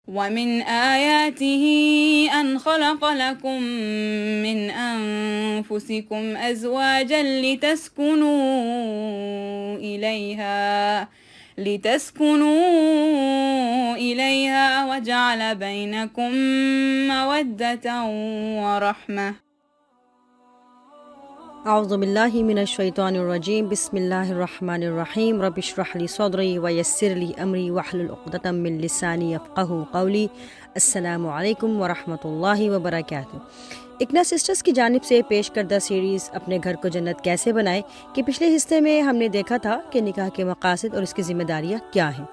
ومن آياته أن خلق لكم من أنفسكم أزواجا لتسكنوا إليها وجعل بينكم مودة ورحمة. اعوذ باللہ من الشیطان الرجیم، بسم اللہ الرحمن الرحیم، رب اشرح لی صدری ویسر لی امری واحلل عقدۃ من لسانی یفقہوا قولی۔ السلام علیکم ورحمۃ اللہ وبرکاتہ۔ اکنا سسٹرز کی جانب سے پیش کردہ سیریز اپنے گھر کو جنت کیسے بنائیں کہ پچھلے حصے میں ہم نے دیکھا تھا کہ نکاح کے مقاصد اور اس کی ذمہ داریاں کیا ہیں۔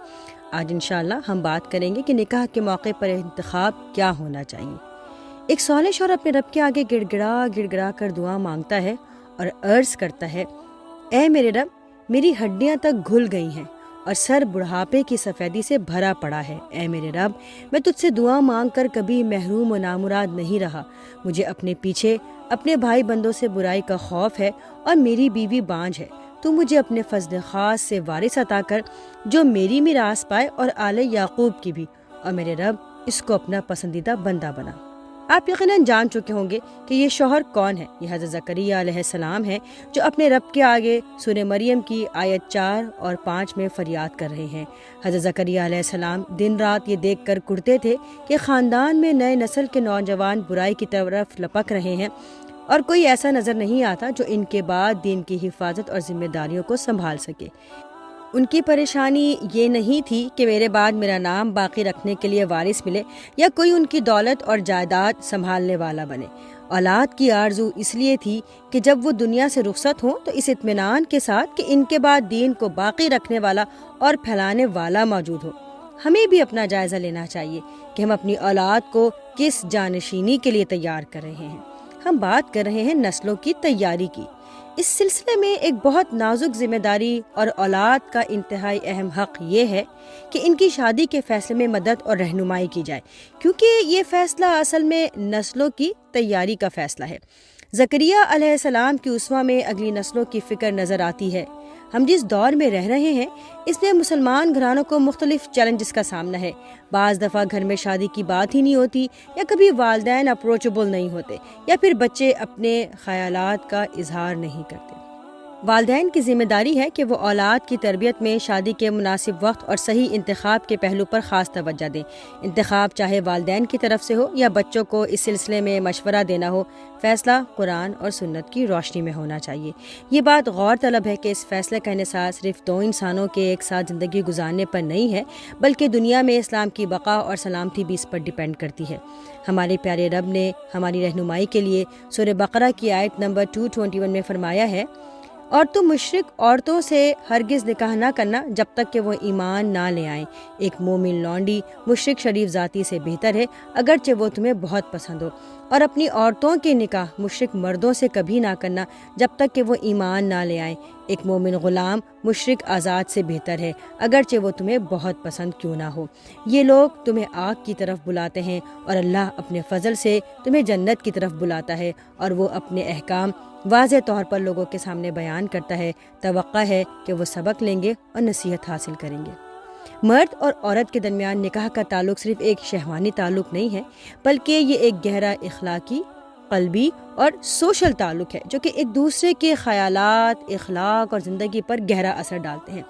آج انشاءاللہ ہم بات کریں گے کہ نکاح کے موقع پر انتخاب کیا ہونا چاہیے۔ ایک صالح شوہر اپنے رب کے آگے گڑ گڑا کر دعا مانگتا ہے اور عرض کرتا ہے، اے میرے رب، میری ہڈیاں تک گھل گئی ہیں اور سر بڑھاپے کی سفیدی سے بھرا پڑا ہے۔ اے میرے رب، میں تجھ سے دعا مانگ کر کبھی محروم و نامراد نہیں رہا۔ مجھے اپنے پیچھے اپنے بھائی بندوں سے برائی کا خوف ہے اور میری بیوی بانجھ ہے۔ تو مجھے اپنے فضل خاص سے وارث عطا کر جو میری میراث پائے اور آل یعقوب کی بھی، اور میرے رب اس کو اپنا پسندیدہ بندہ بنا۔ آپ یقیناً جان چکے ہوں گے کہ یہ شوہر کون ہے۔ یہ حضرت زکریہ علیہ السلام ہے جو اپنے رب کے آگے سورہ مریم کی آیت 4 اور 5 میں فریاد کر رہے ہیں۔ حضرت زکریہ علیہ السلام دن رات یہ دیکھ کر کڑتے تھے کہ خاندان میں نئے نسل کے نوجوان برائی کی طرف لپک رہے ہیں اور کوئی ایسا نظر نہیں آتا جو ان کے بعد دین کی حفاظت اور ذمہ داریوں کو سنبھال سکے۔ ان کی پریشانی یہ نہیں تھی کہ میرے بعد میرا نام باقی رکھنے کے لیے وارث ملے یا کوئی ان کی دولت اور جائیداد سنبھالنے والا بنے۔ اولاد کی آرزو اس لیے تھی کہ جب وہ دنیا سے رخصت ہوں تو اس اطمینان کے ساتھ کہ ان کے بعد دین کو باقی رکھنے والا اور پھیلانے والا موجود ہو۔ ہمیں بھی اپنا جائزہ لینا چاہیے کہ ہم اپنی اولاد کو کس جانشینی کے لیے تیار کر رہے ہیں۔ ہم بات کر رہے ہیں نسلوں کی تیاری کی۔ اس سلسلے میں ایک بہت نازک ذمہ داری اور اولاد کا انتہائی اہم حق یہ ہے کہ ان کی شادی کے فیصلے میں مدد اور رہنمائی کی جائے، کیونکہ یہ فیصلہ اصل میں نسلوں کی تیاری کا فیصلہ ہے۔ زکریا علیہ السلام کی اسوہ میں اگلی نسلوں کی فکر نظر آتی ہے۔ ہم جس دور میں رہ رہے ہیں اس میں مسلمان گھرانوں کو مختلف چیلنجز کا سامنا ہے۔ بعض دفعہ گھر میں شادی کی بات ہی نہیں ہوتی، یا کبھی والدین اپروچبل نہیں ہوتے، یا پھر بچے اپنے خیالات کا اظہار نہیں کرتے۔ والدین کی ذمہ داری ہے کہ وہ اولاد کی تربیت میں شادی کے مناسب وقت اور صحیح انتخاب کے پہلو پر خاص توجہ دیں۔ انتخاب چاہے والدین کی طرف سے ہو یا بچوں کو اس سلسلے میں مشورہ دینا ہو، فیصلہ قرآن اور سنت کی روشنی میں ہونا چاہیے۔ یہ بات غور طلب ہے کہ اس فیصلے کا انحصار صرف دو انسانوں کے ایک ساتھ زندگی گزارنے پر نہیں ہے، بلکہ دنیا میں اسلام کی بقا اور سلامتی بھی اس پر ڈیپینڈ کرتی ہے۔ ہمارے پیارے رب نے ہماری رہنمائی کے لیے سورہ بقرہ کی آیت نمبر 221 میں فرمایا ہے، اور تم مشرک عورتوں سے ہرگز نکاح نہ کرنا جب تک کہ وہ ایمان نہ لے آئیں۔ ایک مومن لونڈی مشرک شریف ذاتی سے بہتر ہے اگرچہ وہ تمہیں بہت پسند ہو، اور اپنی عورتوں کے نکاح مشرک مردوں سے کبھی نہ کرنا جب تک کہ وہ ایمان نہ لے آئیں۔ ایک مومن غلام مشرک آزاد سے بہتر ہے اگرچہ وہ تمہیں بہت پسند کیوں نہ ہو۔ یہ لوگ تمہیں آگ کی طرف بلاتے ہیں اور اللہ اپنے فضل سے تمہیں جنت کی طرف بلاتا ہے، اور وہ اپنے احکام واضح طور پر لوگوں کے سامنے بیان کرتا ہے۔ توقع ہے کہ وہ سبق لیں گے اور نصیحت حاصل کریں گے۔ مرد اور عورت کے درمیان نکاح کا تعلق صرف ایک شہوانی تعلق نہیں ہے، بلکہ یہ ایک گہرا اخلاقی، قلبی اور سوشل تعلق ہے جو کہ ایک دوسرے کے خیالات، اخلاق اور زندگی پر گہرا اثر ڈالتے ہیں۔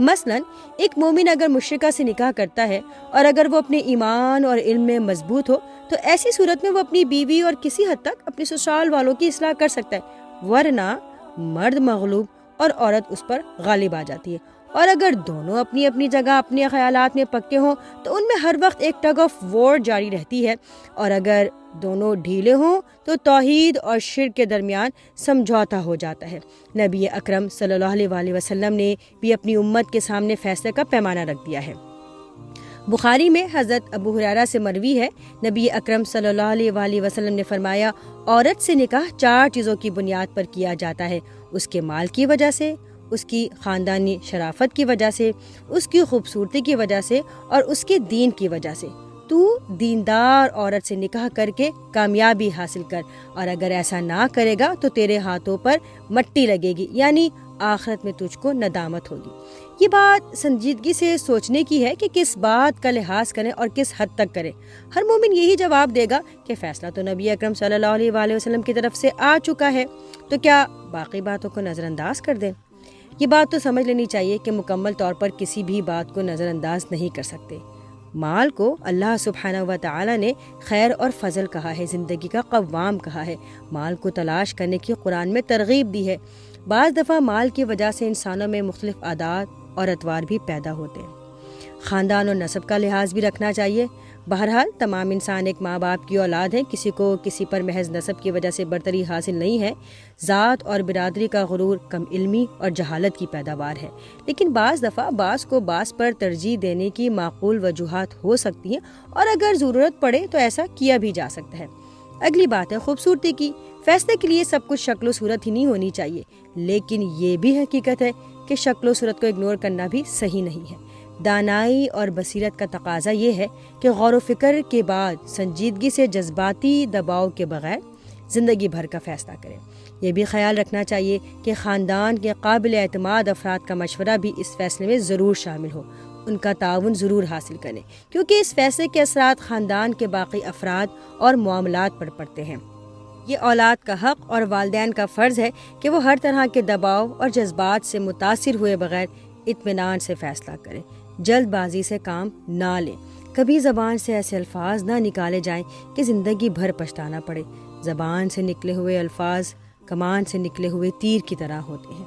مثلا ایک مومن اگر مشرکہ سے نکاح کرتا ہے اور اگر وہ اپنے ایمان اور علم میں مضبوط ہو تو ایسی صورت میں وہ اپنی بیوی اور کسی حد تک اپنے سسرال والوں کی اصلاح کر سکتا ہے، ورنہ مرد مغلوب اور عورت اس پر غالب آ جاتی ہے۔ اور اگر دونوں اپنی اپنی جگہ اپنے خیالات میں پکے ہوں تو ان میں ہر وقت ایک ٹگ آف وار جاری رہتی ہے، اور اگر دونوں ڈھیلے ہوں تو توحید اور شرک کے درمیان سمجھوتا ہو جاتا ہے۔ نبی اکرم صلی اللہ علیہ وسلم نے بھی اپنی امت کے سامنے فیصلے کا پیمانہ رکھ دیا ہے۔ بخاری میں حضرت ابو ہریرہ سے مروی ہے، نبی اکرم صلی اللہ علیہ وسلم نے فرمایا، عورت سے نکاح 4 چیزوں کی بنیاد پر کیا جاتا ہے: اس کے مال کی وجہ سے، اس کی خاندانی شرافت کی وجہ سے، اس کی خوبصورتی کی وجہ سے، اور اس کے دین کی وجہ سے۔ تو دیندار عورت سے نکاح کر کے کامیابی حاصل کر، اور اگر ایسا نہ کرے گا تو تیرے ہاتھوں پر مٹی لگے گی، یعنی آخرت میں تجھ کو ندامت ہوگی۔ یہ بات سنجیدگی سے سوچنے کی ہے کہ کس بات کا لحاظ کریں اور کس حد تک کریں۔ ہر مومن یہی جواب دے گا کہ فیصلہ تو نبی اکرم صلی اللہ علیہ وآلہ وسلم کی طرف سے آ چکا ہے، تو کیا باقی باتوں کو نظر انداز کر دیں؟ یہ بات تو سمجھ لینی چاہیے کہ مکمل طور پر کسی بھی بات کو نظر انداز نہیں کر سکتے۔ مال کو اللہ سبحانہ و تعالی نے خیر اور فضل کہا ہے، زندگی کا قوام کہا ہے، مال کو تلاش کرنے کی قرآن میں ترغیب دی ہے۔ بعض دفعہ مال کی وجہ سے انسانوں میں مختلف عادات اور اطوار بھی پیدا ہوتے ہیں۔ خاندان اور نسب کا لحاظ بھی رکھنا چاہیے۔ بہرحال تمام انسان ایک ماں باپ کی اولاد ہیں، کسی کو کسی پر محض نسب کی وجہ سے برتری حاصل نہیں ہے۔ ذات اور برادری کا غرور کم علمی اور جہالت کی پیداوار ہے، لیکن بعض دفعہ بعض کو بعض پر ترجیح دینے کی معقول وجوہات ہو سکتی ہیں، اور اگر ضرورت پڑے تو ایسا کیا بھی جا سکتا ہے۔ اگلی بات ہے خوبصورتی کی۔ فیصلے کے لیے سب کچھ شکل و صورت ہی نہیں ہونی چاہیے، لیکن یہ بھی حقیقت ہے کہ شکل و صورت کو اگنور کرنا بھی صحیح نہیں ہے۔ دانائی اور بصیرت کا تقاضا یہ ہے کہ غور و فکر کے بعد سنجیدگی سے جذباتی دباؤ کے بغیر زندگی بھر کا فیصلہ کریں۔ یہ بھی خیال رکھنا چاہیے کہ خاندان کے قابل اعتماد افراد کا مشورہ بھی اس فیصلے میں ضرور شامل ہو، ان کا تعاون ضرور حاصل کریں، کیونکہ اس فیصلے کے اثرات خاندان کے باقی افراد اور معاملات پر پڑتے ہیں۔ یہ اولاد کا حق اور والدین کا فرض ہے کہ وہ ہر طرح کے دباؤ اور جذبات سے متاثر ہوئے بغیر اطمینان سے فیصلہ کریں، جلد بازی سے کام نہ لیں۔ کبھی زبان سے ایسے الفاظ نہ نکالے جائیں کہ زندگی بھر پچھتانا پڑے۔ زبان سے نکلے ہوئے الفاظ کمان سے نکلے ہوئے تیر کی طرح ہوتے ہیں۔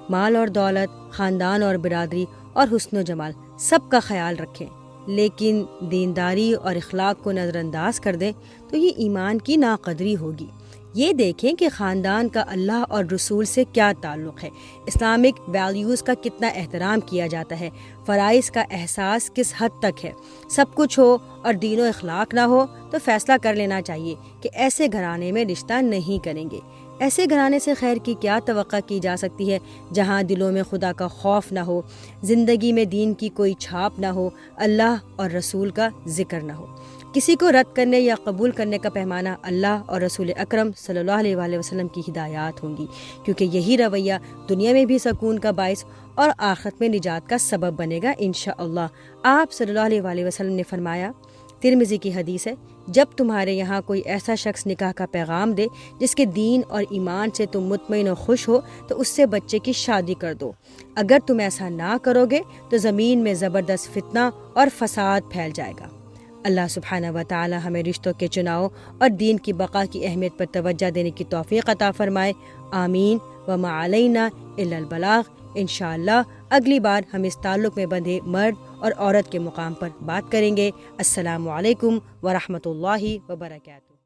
مال اور دولت، خاندان اور برادری اور حسن و جمال سب کا خیال رکھیں، لیکن دینداری اور اخلاق کو نظر انداز کر دیں تو یہ ایمان کی ناقدری ہوگی۔ یہ دیکھیں کہ خاندان کا اللہ اور رسول سے کیا تعلق ہے، اسلامک ویلیوز کا کتنا احترام کیا جاتا ہے، فرائض کا احساس کس حد تک ہے۔ سب کچھ ہو اور دین و اخلاق نہ ہو تو فیصلہ کر لینا چاہیے کہ ایسے گھرانے میں رشتہ نہیں کریں گے۔ ایسے گھرانے سے خیر کی کیا توقع کی جا سکتی ہے جہاں دلوں میں خدا کا خوف نہ ہو، زندگی میں دین کی کوئی چھاپ نہ ہو، اللہ اور رسول کا ذکر نہ ہو۔ کسی کو رد کرنے یا قبول کرنے کا پیمانہ اللہ اور رسول اکرم صلی اللہ علیہ وآلہ وسلم کی ہدایات ہوں گی، کیونکہ یہی رویہ دنیا میں بھی سکون کا باعث اور آخرت میں نجات کا سبب بنے گا انشاءاللہ۔ آپ صلی اللہ علیہ وآلہ وسلم نے فرمایا، ترمذی کی حدیث ہے، جب تمہارے یہاں کوئی ایسا شخص نکاح کا پیغام دے جس کے دین اور ایمان سے تم مطمئن و خوش ہو تو اس سے بچے کی شادی کر دو۔ اگر تم ایسا نہ کرو گے تو زمین میں زبردست فتنہ اور فساد پھیل جائے گا۔ اللہ سبحانہ و تعالی ہمیں رشتوں کے چناؤ اور دین کی بقا کی اہمیت پر توجہ دینے کی توفیق عطا فرمائے، آمین۔ وما علینا الا البلاغ۔ انشاءاللہ اگلی بار ہم اس تعلق میں بندھے مرد اور عورت کے مقام پر بات کریں گے۔ السلام علیکم ورحمۃ اللہ وبرکاتہ۔